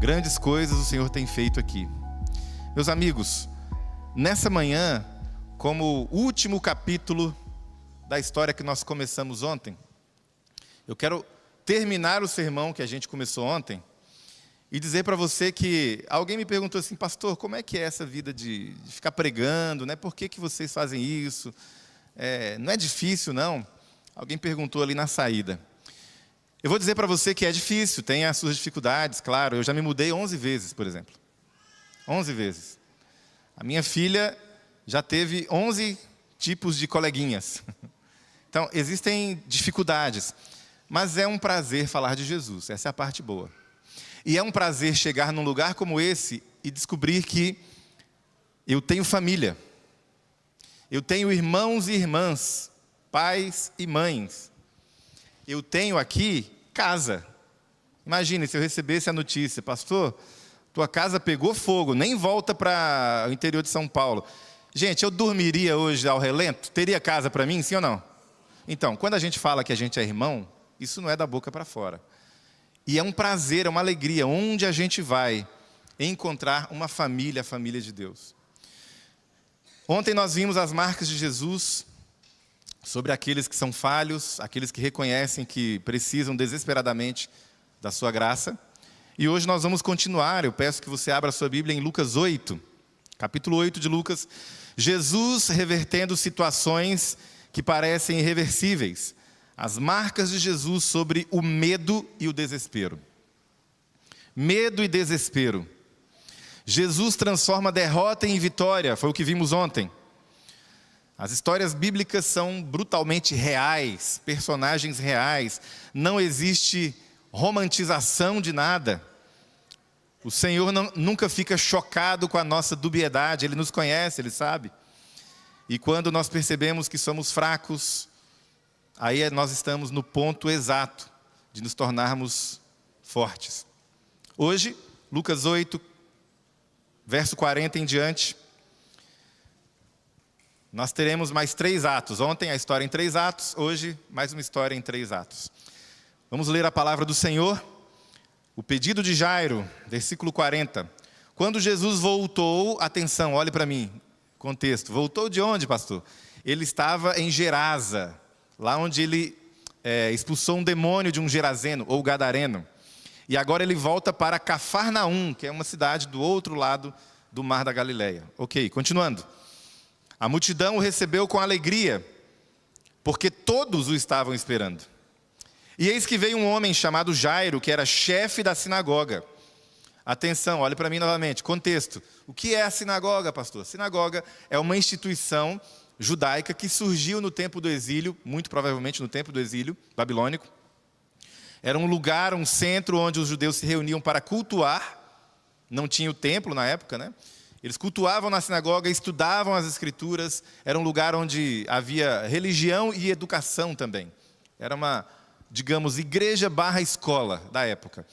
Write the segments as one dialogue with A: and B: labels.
A: Grandes coisas o Senhor tem feito aqui. Meus amigos, nessa manhã, como último capítulo da história que nós começamos ontem, eu quero terminar o sermão que a gente começou ontem e dizer para você que alguém me perguntou assim: pastor, como é que é essa vida de ficar pregando, né? Por que vocês fazem isso? Não é difícil, não? Alguém perguntou ali na saída. Eu vou dizer para você que é difícil, tem as suas dificuldades, claro. Eu já me mudei 11 vezes, por exemplo. 11 vezes. A minha filha já teve 11 tipos de coleguinhas. Então, existem dificuldades. Mas é um prazer falar de Jesus, essa é a parte boa. E é um prazer chegar num lugar como esse e descobrir que eu tenho família. Eu tenho irmãos e irmãs, pais e mães. Eu tenho aqui casa. Imagine se eu recebesse a notícia: pastor, tua casa pegou fogo, nem volta para o interior de São Paulo. Gente, eu dormiria hoje ao relento? Teria casa para mim, sim ou não? Então, quando a gente fala que a gente é irmão, isso não é da boca para fora. E é um prazer, é uma alegria, onde a gente vai encontrar uma família, a família de Deus. Ontem nós vimos as marcas de Jesus sobre aqueles que são falhos, aqueles que reconhecem que precisam desesperadamente da sua graça. E hoje nós vamos continuar. Eu peço que você abra a sua Bíblia em Lucas 8, capítulo 8 de Lucas. Jesus revertendo situações que parecem irreversíveis. As marcas de Jesus sobre o medo e o desespero. Medo e desespero. Jesus transforma derrota em vitória, foi o que vimos ontem. As histórias bíblicas são brutalmente reais, personagens reais, não existe romantização de nada. O Senhor nunca fica chocado com a nossa dubiedade, Ele nos conhece, Ele sabe. E quando nós percebemos que somos fracos, aí nós estamos no ponto exato de nos tornarmos fortes. Hoje, Lucas 8, verso 40 em diante, nós teremos mais 3 atos. Ontem a história em 3 atos, hoje mais uma história em 3 atos. Vamos ler a palavra do Senhor. O pedido de Jairo, versículo 40. Quando Jesus voltou, atenção, olhe para mim, contexto. Voltou de onde, pastor? Ele estava em Gerasa, lá onde ele expulsou um demônio de um gerazeno, ou gadareno. E agora ele volta para Cafarnaum, que é uma cidade do outro lado do Mar da Galileia. Ok, continuando. A multidão o recebeu com alegria, porque todos o estavam esperando. E eis que veio um homem chamado Jairo, que era chefe da sinagoga. Atenção, olhe para mim novamente, contexto. O que é a sinagoga, pastor? A sinagoga é uma instituição judaica que surgiu no tempo do exílio, muito provavelmente no tempo do exílio babilônico. Era um lugar, um centro onde os judeus se reuniam para cultuar. Não tinha o templo na época, né? Eles cultuavam na sinagoga, estudavam as escrituras. Era um lugar onde havia religião e educação também. Era uma, digamos, igreja barra escola da época.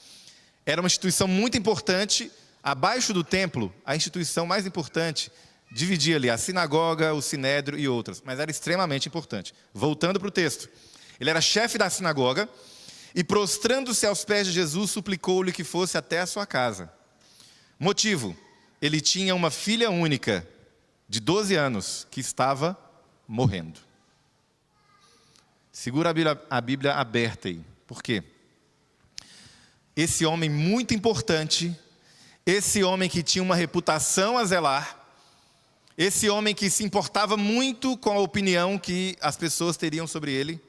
A: Era uma instituição muito importante. Abaixo do templo, a instituição mais importante dividia ali a sinagoga, o sinédrio e outras. Mas era extremamente importante. Voltando para o texto. Ele era chefe da sinagoga e, prostrando-se aos pés de Jesus, suplicou-lhe que fosse até a sua casa. Motivo: ele tinha uma filha única, de 12 anos, que estava morrendo. Segura a Bíblia aberta aí. Por quê? Esse homem muito importante, esse homem que tinha uma reputação a zelar, esse homem que se importava muito com a opinião que as pessoas teriam sobre ele,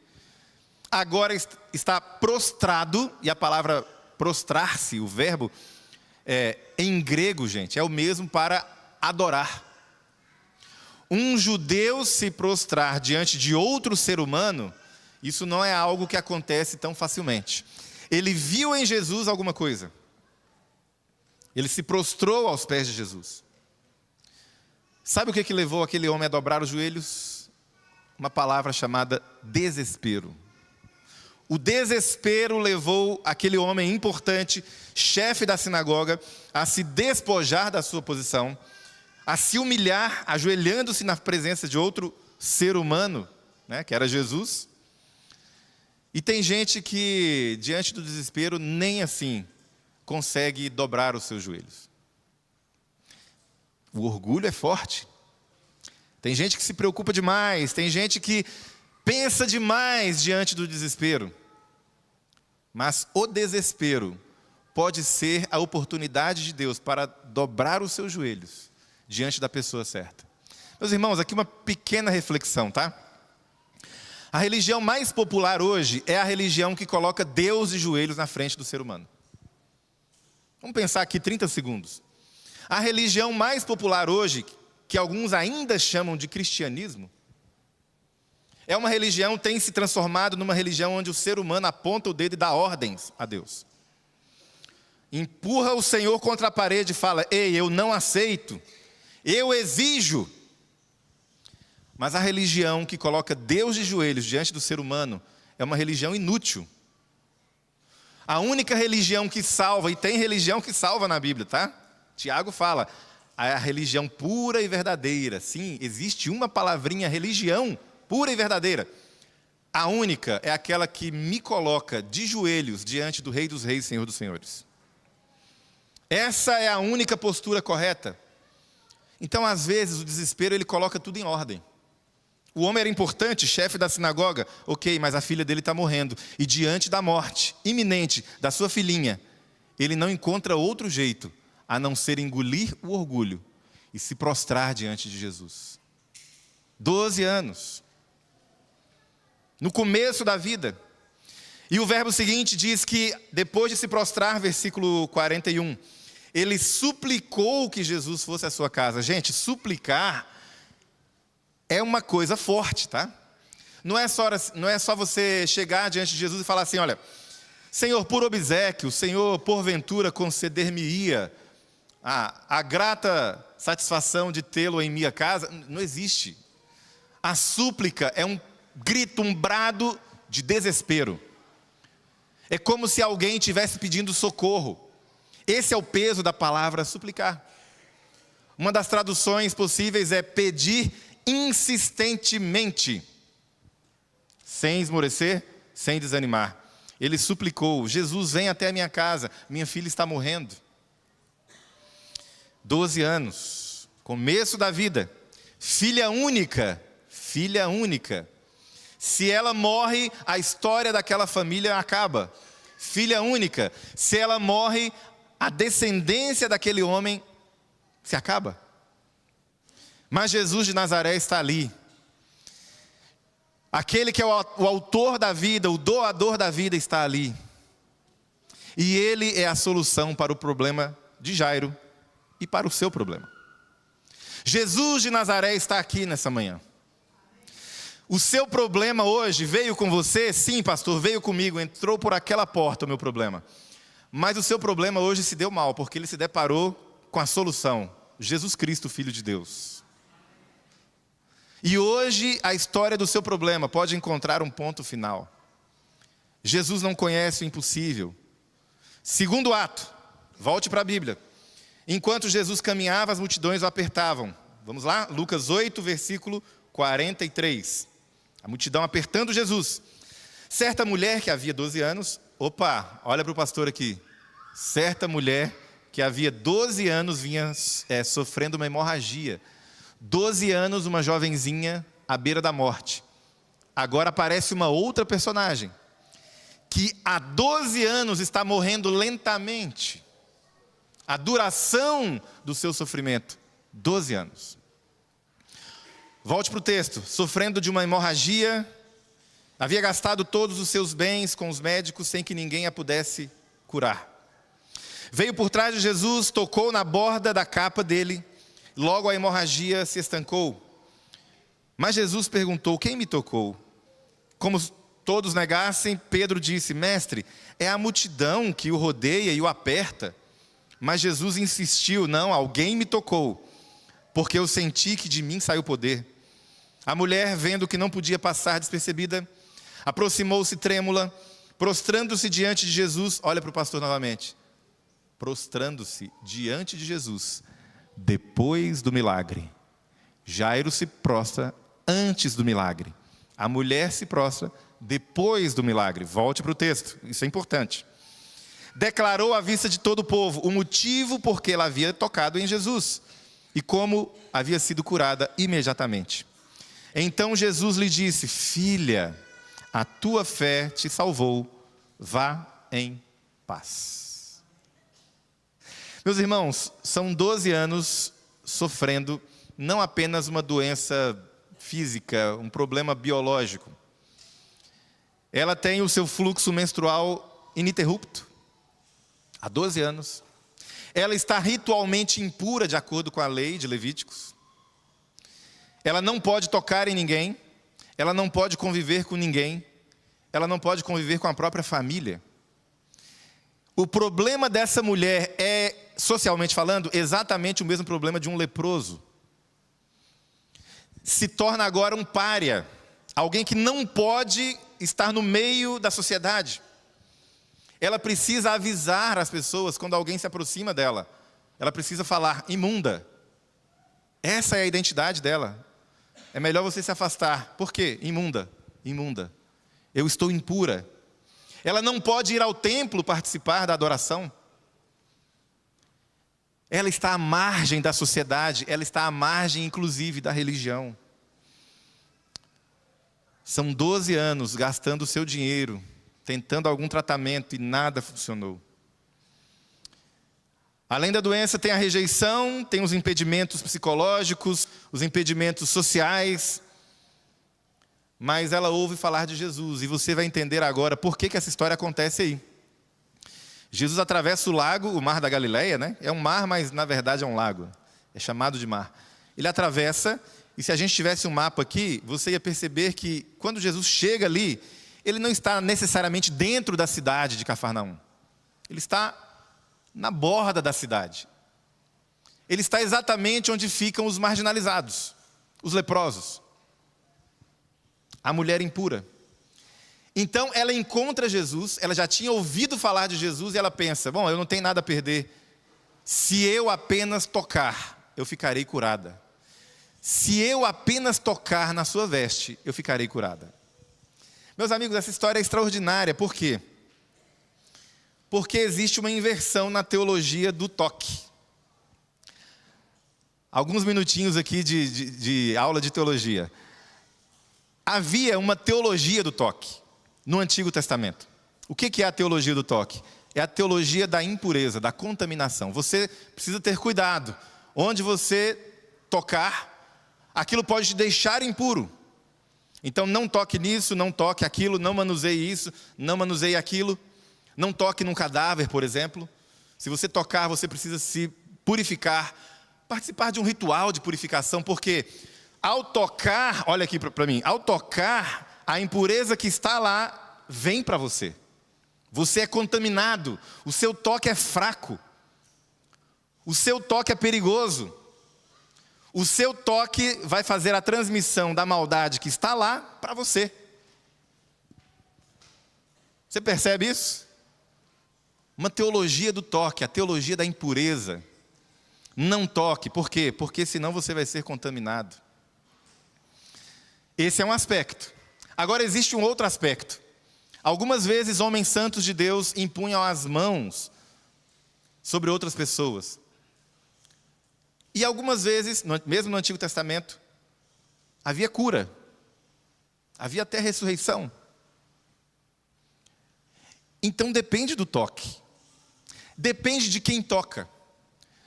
A: agora está prostrado, e a palavra prostrar-se, o verbo, em grego, gente, é o mesmo para adorar. Um judeu se prostrar diante de outro ser humano, isso não é algo que acontece tão facilmente. Ele viu em Jesus alguma coisa. Ele se prostrou aos pés de Jesus. Sabe o que levou aquele homem a dobrar os joelhos? Uma palavra chamada desespero. O desespero levou aquele homem importante, chefe da sinagoga, a se despojar da sua posição, a se humilhar, ajoelhando-se na presença de outro ser humano, né, que era Jesus. E tem gente que, diante do desespero, nem assim consegue dobrar os seus joelhos. O orgulho é forte. Tem gente que se preocupa demais, tem gente que pensa demais diante do desespero. Mas o desespero pode ser a oportunidade de Deus para dobrar os seus joelhos diante da pessoa certa. Meus irmãos, aqui uma pequena reflexão, tá? A religião mais popular hoje é a religião que coloca Deus de joelhos na frente do ser humano. Vamos pensar aqui 30 segundos. A religião mais popular hoje, que alguns ainda chamam de cristianismo, é uma religião que tem se transformado numa religião onde o ser humano aponta o dedo e dá ordens a Deus. Empurra o Senhor contra a parede e fala: ei, eu não aceito, eu exijo. Mas a religião que coloca Deus de joelhos diante do ser humano é uma religião inútil. A única religião que salva, e tem religião que salva na Bíblia, tá? Tiago fala, a religião pura e verdadeira. Sim, existe uma palavrinha, religião pura e verdadeira. A única é aquela que me coloca de joelhos diante do Rei dos Reis, Senhor dos Senhores. Essa é a única postura correta. Então, às vezes, o desespero, ele coloca tudo em ordem. O homem era importante, chefe da sinagoga, ok, mas a filha dele está morrendo. E diante da morte iminente da sua filhinha, ele não encontra outro jeito a não ser engolir o orgulho e se prostrar diante de Jesus. 12 anos. No começo da vida. E o verbo seguinte diz que, depois de se prostrar, versículo 41, ele suplicou que Jesus fosse à sua casa. Gente, suplicar é uma coisa forte, tá? Não é só você chegar diante de Jesus e falar assim: olha, Senhor, por obséquio, Senhor, porventura conceder-me-ia a grata satisfação de tê-lo em minha casa. Não existe. A súplica é um grito, um brado de desespero. É como se alguém estivesse pedindo socorro. Esse é o peso da palavra suplicar. Uma das traduções possíveis é pedir insistentemente, sem esmorecer, sem desanimar. Ele suplicou: Jesus, vem até a minha casa, minha filha está morrendo. 12 anos, começo da vida, filha única. Se ela morre, a história daquela família acaba. Filha única, se ela morre, a descendência daquele homem se acaba. Mas Jesus de Nazaré está ali. Aquele que é o autor da vida, o doador da vida está ali. E ele é a solução para o problema de Jairo e para o seu problema. Jesus de Nazaré está aqui nessa manhã. O seu problema hoje veio com você? Sim, pastor, veio comigo, entrou por aquela porta o meu problema. Mas o seu problema hoje se deu mal, porque ele se deparou com a solução: Jesus Cristo, Filho de Deus. E hoje a história do seu problema pode encontrar um ponto final. Jesus não conhece o impossível. Segundo ato, volte para a Bíblia. Enquanto Jesus caminhava, as multidões o apertavam. Vamos lá? Lucas 8, versículo 43. A multidão apertando Jesus. Certa mulher que havia 12 anos... Opa, olha para o pastor aqui. Certa mulher que havia 12 anos vinha sofrendo uma hemorragia. 12 anos, uma jovenzinha à beira da morte. Agora aparece uma outra personagem, que há 12 anos está morrendo lentamente. A duração do seu sofrimento, 12 anos. Volte para o texto. Sofrendo de uma hemorragia, havia gastado todos os seus bens com os médicos sem que ninguém a pudesse curar. Veio por trás de Jesus, tocou na borda da capa dele. Logo a hemorragia se estancou. Mas Jesus perguntou: quem me tocou? Como todos negassem, Pedro disse: mestre, é a multidão que o rodeia e o aperta. Mas Jesus insistiu: não, alguém me tocou, porque eu senti que de mim saiu poder. A mulher, vendo que não podia passar despercebida, aproximou-se trêmula, prostrando-se diante de Jesus. Olha para o pastor novamente. Prostrando-se diante de Jesus. Depois do milagre. Jairo se prostra antes do milagre. A mulher se prostra depois do milagre. Volte para o texto, isso é importante. declarou à vista de todo o povo o motivo por que ela havia tocado em Jesus e como havia sido curada imediatamente. Então Jesus lhe disse: filha, a tua fé te salvou, vá em paz. Meus irmãos, são 12 anos sofrendo não apenas uma doença física, um problema biológico. Ela tem o seu fluxo menstrual ininterrupto, há 12 anos. Ela está ritualmente impura de acordo com a lei de Levíticos. Ela não pode tocar em ninguém, ela não pode conviver com ninguém, ela não pode conviver com a própria família. O problema dessa mulher é, socialmente falando, exatamente o mesmo problema de um leproso. Se torna agora um pária, alguém que não pode estar no meio da sociedade. Ela precisa avisar as pessoas quando alguém se aproxima dela. Ela precisa falar: imunda. Essa é a identidade dela. É melhor você se afastar. Por quê? Imunda, imunda. Eu estou impura. Ela não pode ir ao templo participar da adoração. Ela está à margem da sociedade, ela está à margem, inclusive, da religião. São 12 anos gastando o seu dinheiro, tentando algum tratamento e nada funcionou. Além da doença, tem a rejeição, tem os impedimentos psicológicos, os impedimentos sociais. Mas ela ouve falar de Jesus, e você vai entender agora por que essa história acontece aí. Jesus atravessa o lago, o mar da Galileia, né? É um mar, mas na verdade é um lago. É chamado de mar. Ele atravessa, e se a gente tivesse um mapa aqui, você ia perceber que quando Jesus chega ali, ele não está necessariamente dentro da cidade de Cafarnaum. Ele está na borda da cidade. Ele está exatamente onde ficam os marginalizados, os leprosos. A mulher impura. Então ela encontra Jesus, ela já tinha ouvido falar de Jesus e ela pensa: bom, eu não tenho nada a perder. Se eu apenas tocar, eu ficarei curada. Se eu apenas tocar na sua veste, eu ficarei curada. Meus amigos, essa história é extraordinária. Por quê? Porque existe uma inversão na teologia do toque. Alguns minutinhos aqui de aula de teologia. Havia uma teologia do toque no Antigo Testamento. O que é a teologia do toque? É a teologia da impureza, da contaminação. Você precisa ter cuidado. Onde você tocar, aquilo pode te deixar impuro. Então não toque nisso, não toque aquilo, não manuseie isso, não manuseie aquilo. Não toque num cadáver, por exemplo. Se você tocar, você precisa se purificar, participar de um ritual de purificação, porque ao tocar, olha aqui para mim, ao tocar, a impureza que está lá vem para você. Você é contaminado, o seu toque é fraco, o seu toque é perigoso, o seu toque vai fazer a transmissão da maldade que está lá para você. Você percebe isso? Uma teologia do toque, a teologia da impureza. Não toque, por quê? Porque senão você vai ser contaminado. Esse é um aspecto. Agora existe um outro aspecto. Algumas vezes homens santos de Deus impunham as mãos sobre outras pessoas. E algumas vezes, mesmo no Antigo Testamento, havia cura. Havia até ressurreição. Então depende do toque. Depende de quem toca.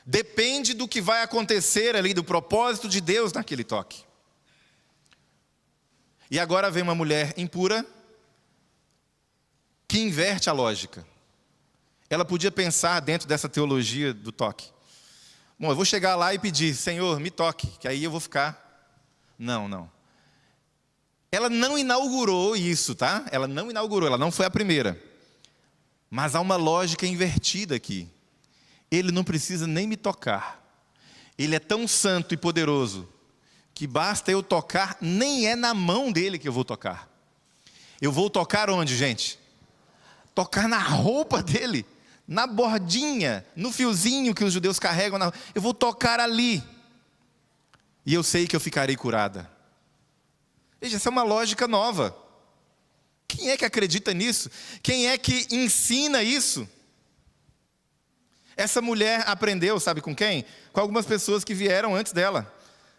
A: Depende do que vai acontecer ali, do propósito de Deus naquele toque. E agora vem uma mulher impura que inverte a lógica. Ela podia pensar dentro dessa teologia do toque. Bom, eu vou chegar lá e pedir: Senhor, me toque, que aí eu vou ficar. Não. Ela não inaugurou isso, tá? Ela não foi a primeira. Mas há uma lógica invertida aqui. Ele não precisa nem me tocar. Ele é tão santo e poderoso que basta eu tocar, nem é na mão dele que eu vou tocar. Eu vou tocar onde, gente? Tocar na roupa dele, na bordinha, no fiozinho que os judeus carregam. Eu vou tocar ali. E eu sei que eu ficarei curada. Veja, essa é uma lógica nova. Quem é que acredita nisso? Quem é que ensina isso? Essa mulher aprendeu, sabe com quem? Com algumas pessoas que vieram antes dela.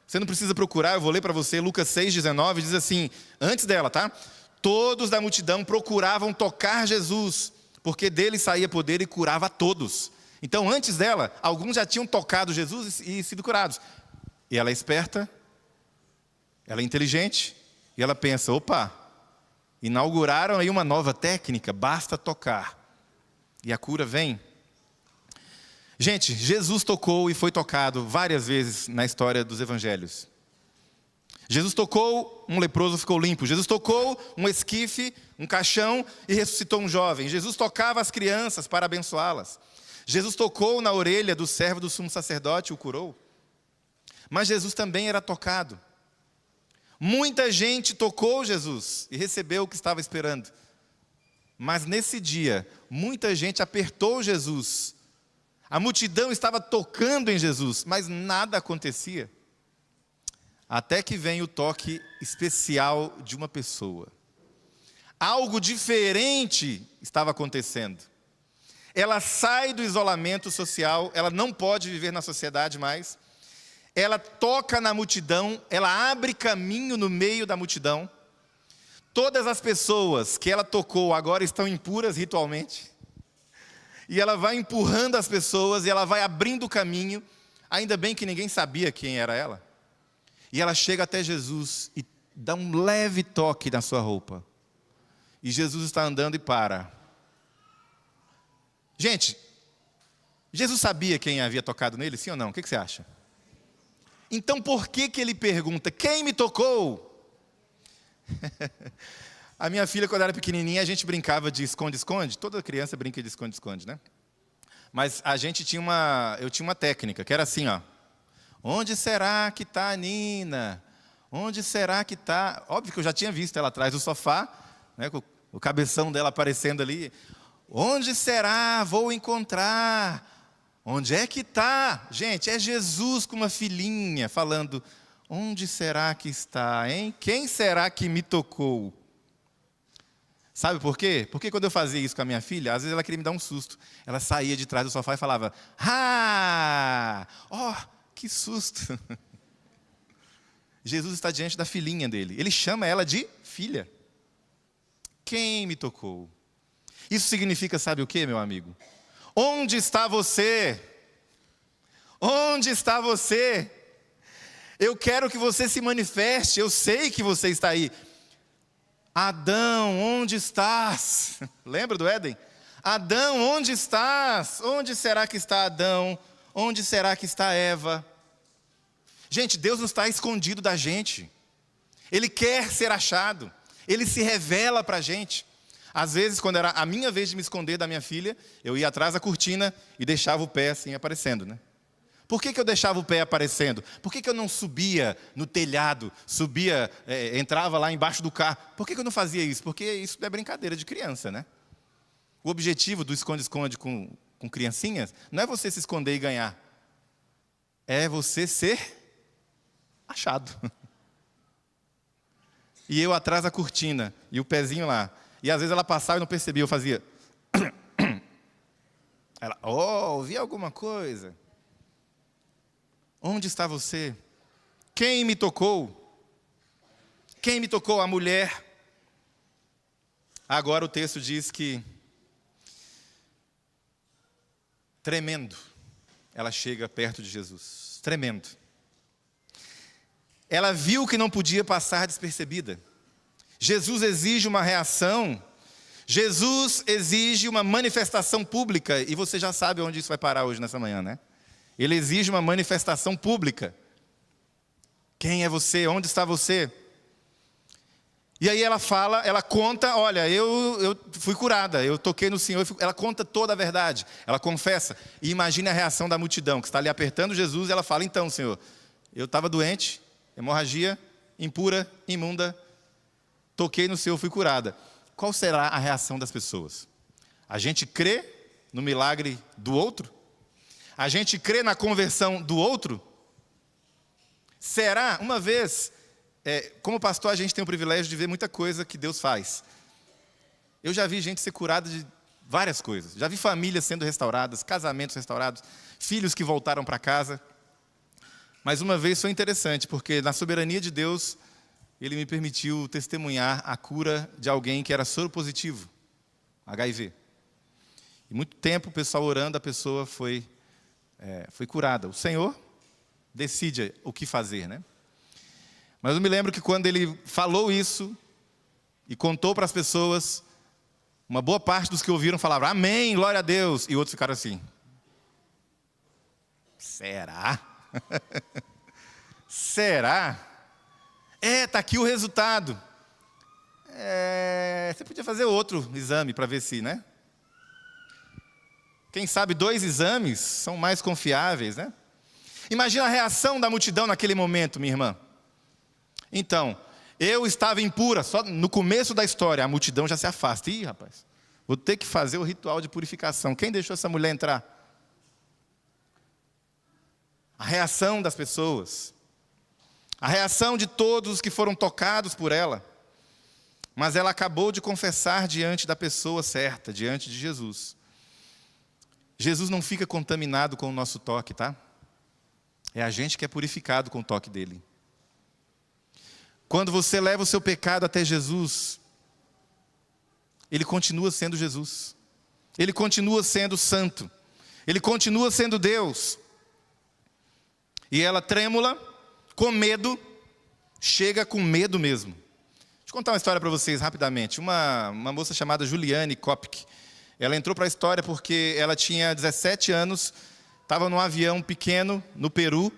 A: Você não precisa procurar, eu vou ler para você, Lucas 6,19, diz assim, antes dela, tá? Todos da multidão procuravam tocar Jesus, porque dele saía poder e curava a todos. Então, antes dela, alguns já tinham tocado Jesus e sido curados. E ela é esperta, ela é inteligente, e ela pensa, opa, inauguraram aí uma nova técnica, basta tocar. E a cura vem. Gente, Jesus tocou e foi tocado várias vezes na história dos evangelhos. Jesus tocou, um leproso ficou limpo. Jesus tocou um esquife, um caixão e ressuscitou um jovem. Jesus tocava as crianças para abençoá-las. Jesus tocou na orelha do servo do sumo sacerdote e o curou. Mas Jesus também era tocado. Muita gente tocou Jesus e recebeu o que estava esperando. Mas nesse dia, muita gente apertou Jesus. A multidão estava tocando em Jesus, mas nada acontecia. Até que vem o toque especial de uma pessoa. Algo diferente estava acontecendo. Ela sai do isolamento social, ela não pode viver na sociedade mais. Ela toca na multidão, ela abre caminho no meio da multidão. Todas as pessoas que ela tocou agora estão impuras ritualmente. E ela vai empurrando as pessoas e ela vai abrindo o caminho. Ainda bem que ninguém sabia quem era ela. E ela chega até Jesus e dá um leve toque na sua roupa. E Jesus está andando e para. Gente, Jesus sabia quem havia tocado nele, sim ou não? O que você acha? Então por que ele pergunta, quem me tocou? A minha filha, quando era pequenininha, a gente brincava de esconde-esconde. Toda criança brinca de esconde-esconde, né? Mas eu tinha uma técnica, que era assim, ó. Onde será que está a Nina? Onde será que está? Óbvio que eu já tinha visto ela atrás do sofá, né, com o cabeção dela aparecendo ali. Onde será? Vou encontrar. Onde é que está? Gente, é Jesus com uma filhinha falando, onde será que está, hein? Quem será que me tocou? Sabe por quê? Porque quando eu fazia isso com a minha filha, às vezes ela queria me dar um susto. Ela saía de trás do sofá e falava, que susto. Jesus está diante da filhinha dele. Ele chama ela de filha. Quem me tocou? Isso significa, sabe o quê, meu amigo? Onde está você? Onde está você? Eu quero que você se manifeste, eu sei que você está aí. Adão, onde estás? Lembra do Éden? Adão, onde estás? Onde será que está Adão? Onde será que está Eva? Gente, Deus não está escondido da gente. Ele quer ser achado. Ele se revela para a gente. Às vezes, quando era a minha vez de me esconder da minha filha, eu ia atrás da cortina e deixava o pé assim aparecendo, né? Por que eu deixava o pé aparecendo? Por que eu não subia no telhado, entrava lá embaixo do carro? Por que eu não fazia isso? Porque isso é brincadeira de criança, né? O objetivo do esconde-esconde com criancinhas não é você se esconder e ganhar. É você ser achado. E eu atrás da cortina, e o pezinho lá. E às vezes ela passava e não percebia, eu fazia. Ela, ouvi alguma coisa? Onde está você? Quem me tocou? Quem me tocou? A mulher. Agora o texto diz que, tremendo, ela chega perto de Jesus. Tremendo. Ela viu que não podia passar despercebida. Jesus exige uma reação. Jesus exige uma manifestação pública. E você já sabe onde isso vai parar hoje nessa manhã, né? Ele exige uma manifestação pública. Quem é você? Onde está você? E aí ela fala, ela conta, olha, eu fui curada, eu toquei no Senhor. Ela conta toda a verdade, ela confessa. E imagine a reação da multidão, que está ali apertando Jesus, e ela fala, então, Senhor, eu estava doente, hemorragia, impura, imunda, toquei no Senhor, fui curada. Qual será a reação das pessoas? A gente crê no milagre do outro? A gente crê na conversão do outro? Será? Uma vez, como pastor, a gente tem o privilégio de ver muita coisa que Deus faz. Eu já vi gente ser curada várias coisas. Já vi famílias sendo restauradas, casamentos restaurados, filhos que voltaram para casa. Mas uma vez foi interessante, porque na soberania de Deus, Ele me permitiu testemunhar a cura de alguém que era soro positivo, HIV. E muito tempo o pessoal orando, a pessoa foi curada. O Senhor decide o que fazer, né? Mas eu me lembro que quando Ele falou isso e contou para as pessoas, uma boa parte dos que ouviram falavam, amém, glória a Deus. E outros ficaram assim, será? Será? Está aqui o resultado. Você podia fazer outro exame para ver se, né? Quem sabe 2 exames são mais confiáveis, né? Imagina a reação da multidão naquele momento, minha irmã. Então, eu estava impura, só no começo da história, a multidão já se afasta. Ih, rapaz, vou ter que fazer o ritual de purificação. Quem deixou essa mulher entrar? A reação das pessoas. A reação de todos os que foram tocados por ela. Mas ela acabou de confessar diante da pessoa certa, diante de Jesus. Jesus não fica contaminado com o nosso toque, tá? É a gente que é purificado com o toque dele. Quando você leva o seu pecado até Jesus, Ele continua sendo Jesus. Ele continua sendo santo. Ele continua sendo Deus. E ela, trêmula, com medo, chega com medo mesmo. Deixa eu contar uma história para vocês rapidamente. Uma moça chamada Juliane Kopk. Ela entrou para a história porque ela tinha 17 anos, estava num avião pequeno no Peru,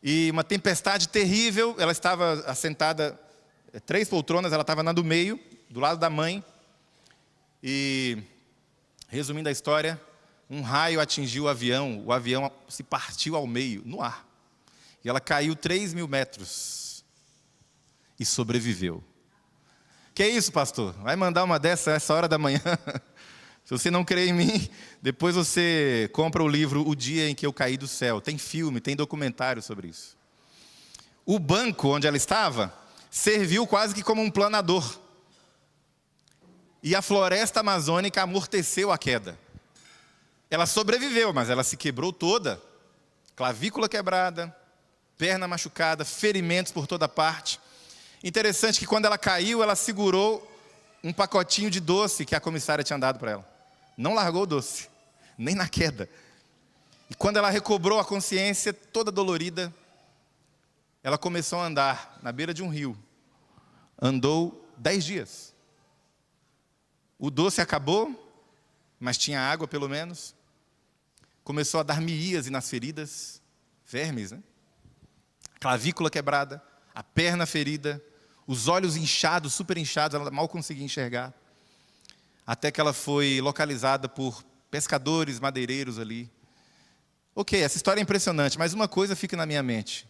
A: e uma tempestade terrível, ela estava assentada, 3 poltronas, ela estava na do meio, do lado da mãe, e, resumindo a história, um raio atingiu o avião se partiu ao meio, no ar, e ela caiu 3.000 metros, e sobreviveu. Que é isso, pastor? Vai mandar uma dessa essa hora da manhã? Se você não crê em mim, depois você compra o livro O Dia em que Eu Caí do Céu. Tem filme, tem documentário sobre isso. O banco onde ela estava serviu quase que como um planador. E a floresta amazônica amorteceu a queda. Ela sobreviveu, mas ela se quebrou toda. Clavícula quebrada, perna machucada, ferimentos por toda parte. Interessante que quando ela caiu, ela segurou um pacotinho de doce que a comissária tinha dado para ela. Não largou o doce, nem na queda. E quando ela recobrou a consciência, toda dolorida, ela começou a andar na beira de um rio. Andou 10 dias. O doce acabou, mas tinha água pelo menos. Começou a dar miíase nas feridas, vermes, né? Clavícula quebrada, a perna ferida, os olhos inchados, super inchados, ela mal conseguia enxergar. Até que ela foi localizada por pescadores, madeireiros ali. Ok, essa história é impressionante, mas uma coisa fica na minha mente.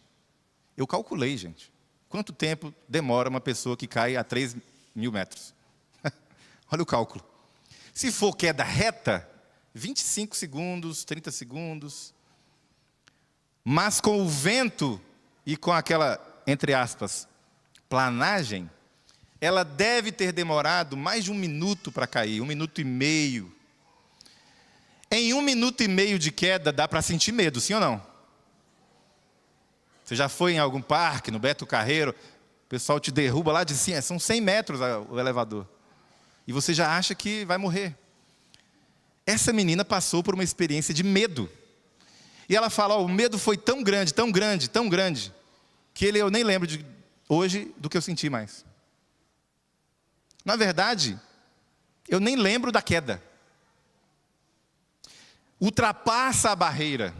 A: Eu calculei, gente, quanto tempo demora uma pessoa que cai a 3.000 metros? Olha o cálculo. Se for queda reta, 25 segundos, 30 segundos. Mas com o vento e com aquela, entre aspas, planagem, ela deve ter demorado mais de 1 minuto para cair, 1 minuto e meio. Em 1 minuto e meio de queda, dá para sentir medo, sim ou não? Você já foi em algum parque, no Beto Carreiro, o pessoal te derruba lá de cima, são 100 metros o elevador. E você já acha que vai morrer. Essa menina passou por uma experiência de medo. E ela fala, o medo foi tão grande, tão grande, tão grande, que eu nem lembro hoje do que eu senti mais. Na verdade, eu nem lembro da queda. Ultrapassa a barreira.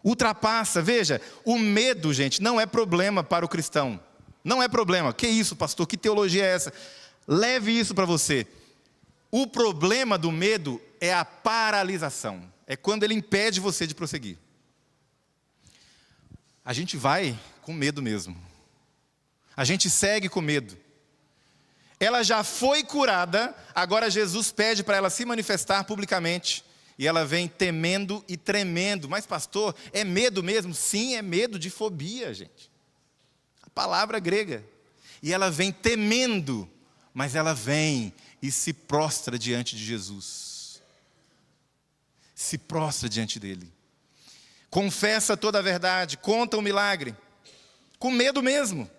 A: Ultrapassa, veja, o medo, gente, não é problema para o cristão. Não é problema. Que isso, pastor? Que teologia é essa? Leve isso para você. O problema do medo é a paralisação. É quando ele impede você de prosseguir. A gente vai com medo mesmo. A gente segue com medo. Ela já foi curada, agora Jesus pede para ela se manifestar publicamente. E ela vem temendo e tremendo. Mas pastor, é medo mesmo? Sim, é medo de fobia, gente. A palavra grega. E ela vem temendo, mas ela vem e se prostra diante de Jesus. Se prostra diante dele. Confessa toda a verdade, conta o milagre, com medo mesmo.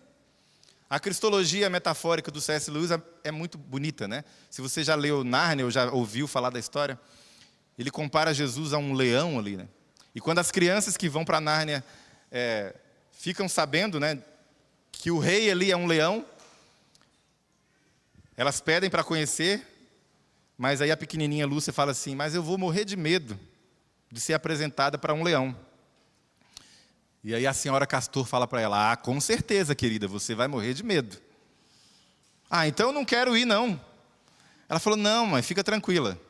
A: A cristologia metafórica do C.S. Lewis é muito bonita, né? Se você já leu Nárnia ou já ouviu falar da história, ele compara Jesus a um leão ali, né? E quando as crianças que vão para Nárnia ficam sabendo, né, que o rei ali é um leão, elas pedem para conhecer, mas aí a pequenininha Lúcia fala assim: mas eu vou morrer de medo de ser apresentada para um leão. E aí a senhora Castor fala para ela: com certeza, querida, você vai morrer de medo. Então eu não quero ir, não. Ela falou: não, mãe, fica tranquila.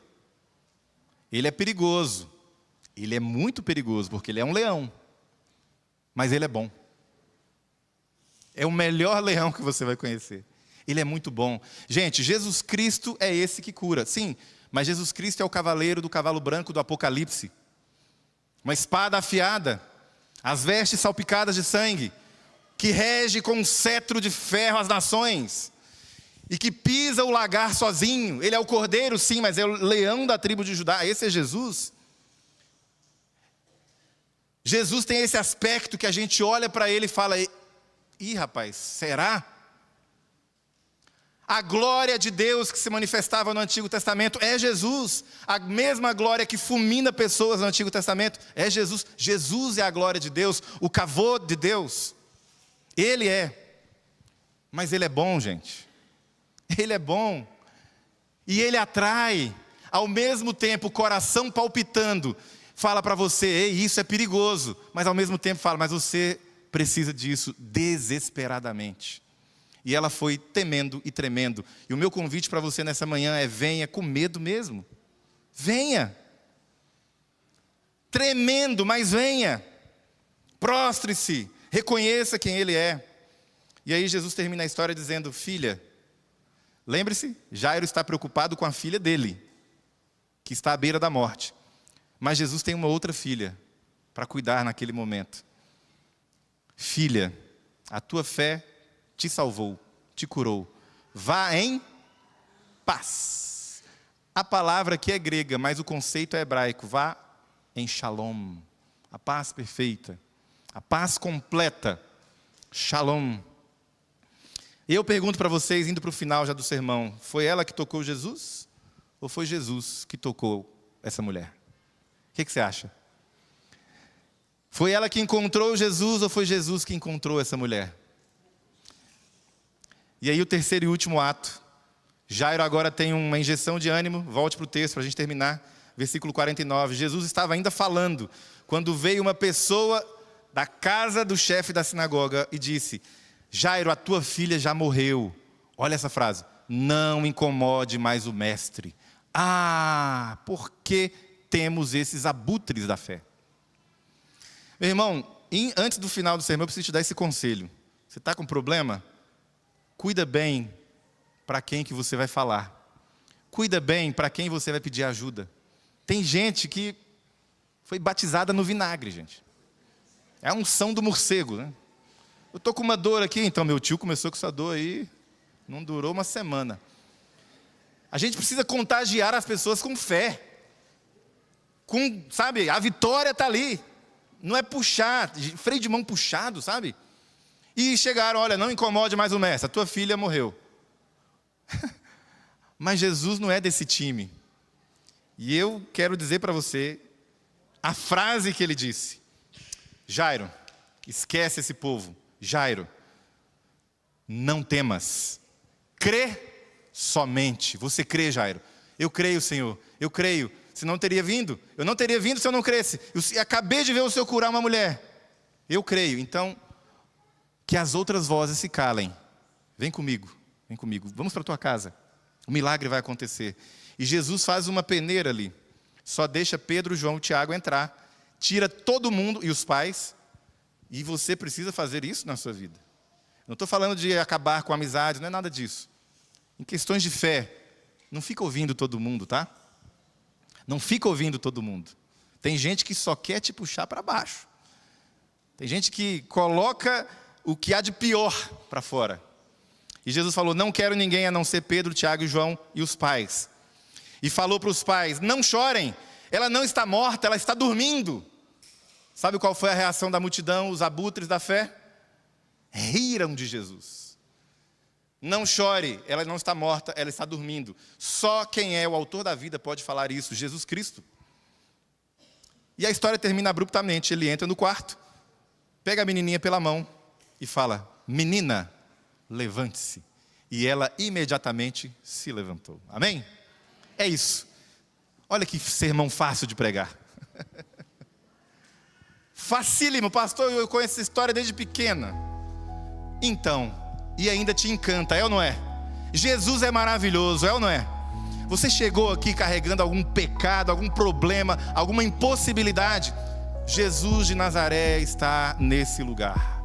A: Ele é perigoso. Ele é muito perigoso, porque ele é um leão. Mas ele é bom. É o melhor leão que você vai conhecer. Ele é muito bom. Gente, Jesus Cristo é esse que cura. Sim, mas Jesus Cristo é o cavaleiro do cavalo branco do Apocalipse. Uma espada afiada, as vestes salpicadas de sangue, que rege com um cetro de ferro as nações, e que pisa o lagar sozinho. Ele é o cordeiro, sim, mas é o leão da tribo de Judá. Esse é Jesus. Jesus tem esse aspecto que a gente olha para ele e fala: ih, rapaz, será? A glória de Deus que se manifestava no Antigo Testamento é Jesus. A mesma glória que fulmina pessoas no Antigo Testamento é Jesus. Jesus é a glória de Deus, o kavod de Deus. Ele é. Mas ele é bom, gente. Ele é bom. E ele atrai. Ao mesmo tempo, o coração palpitando fala para você: ei, isso é perigoso. Mas ao mesmo tempo fala: mas você precisa disso desesperadamente. E ela foi temendo e tremendo. E o meu convite para você nessa manhã é: venha com medo mesmo. Venha. Tremendo, mas venha. Prostre-se. Reconheça quem ele é. E aí Jesus termina a história dizendo: filha, lembre-se, Jairo está preocupado com a filha dele, que está à beira da morte. Mas Jesus tem uma outra filha para cuidar naquele momento. Filha, a tua fé te salvou, te curou. Vá em paz. A palavra aqui é grega, mas o conceito é hebraico. Vá em shalom. A paz perfeita. A paz completa. Shalom. E eu pergunto para vocês, indo para o final já do sermão: foi ela que tocou Jesus? Ou foi Jesus que tocou essa mulher? O que você acha? Foi ela que encontrou Jesus ou foi Jesus que encontrou essa mulher? E aí o terceiro e último ato. Jairo agora tem uma injeção de ânimo. Volte para o texto para a gente terminar. Versículo 49. Jesus estava ainda falando quando veio uma pessoa da casa do chefe da sinagoga e disse: Jairo, a tua filha já morreu. Olha essa frase: não incomode mais o mestre. Por que temos esses abutres da fé? Meu irmão, antes do final do sermão eu preciso te dar esse conselho. Você está com problema? Cuida bem para quem que você vai falar. Cuida bem para quem você vai pedir ajuda. Tem gente que foi batizada no vinagre, gente. É a unção do morcego, né? Eu estou com uma dor aqui, então meu tio começou com essa dor aí, não durou uma semana. A gente precisa contagiar as pessoas com fé. Sabe, a vitória está ali. Não é puxar, freio de mão puxado, sabe? E chegaram: olha, não incomode mais o mestre, a tua filha morreu. Mas Jesus não é desse time. E eu quero dizer para você a frase que ele disse: Jairo, esquece esse povo. Jairo, não temas, crê somente. Você crê, Jairo? Eu creio, Senhor, eu creio. Senão eu teria vindo. Eu não teria vindo se eu não cresce. Eu acabei de ver o Senhor curar uma mulher. Eu creio. Então, que as outras vozes se calem. Vem comigo, vem comigo. Vamos para a tua casa. O milagre vai acontecer. E Jesus faz uma peneira ali. Só deixa Pedro, João e Tiago entrar. Tira todo mundo e os pais. E você precisa fazer isso na sua vida. Não estou falando de acabar com amizades, não é nada disso. Em questões de fé, não fica ouvindo todo mundo, tá? Não fica ouvindo todo mundo. Tem gente que só quer te puxar para baixo. Tem gente que coloca o que há de pior para fora. E Jesus falou: não quero ninguém a não ser Pedro, Tiago e João e os pais. E falou para os pais: não chorem, ela não está morta, ela está dormindo. Sabe qual foi a reação da multidão, os abutres da fé? Riram de Jesus. Não chore, ela não está morta, ela está dormindo. Só quem é o autor da vida pode falar isso, Jesus Cristo. E a história termina abruptamente. Ele entra no quarto, pega a menininha pela mão e fala: menina, levante-se. E ela imediatamente se levantou. Amém? É isso. Olha que sermão fácil de pregar. Facílimo, pastor, eu conheço essa história desde pequena. Então, e ainda te encanta, é ou não é? Jesus é maravilhoso, é ou não é? Você chegou aqui carregando algum pecado, algum problema, alguma impossibilidade? Jesus de Nazaré está nesse lugar.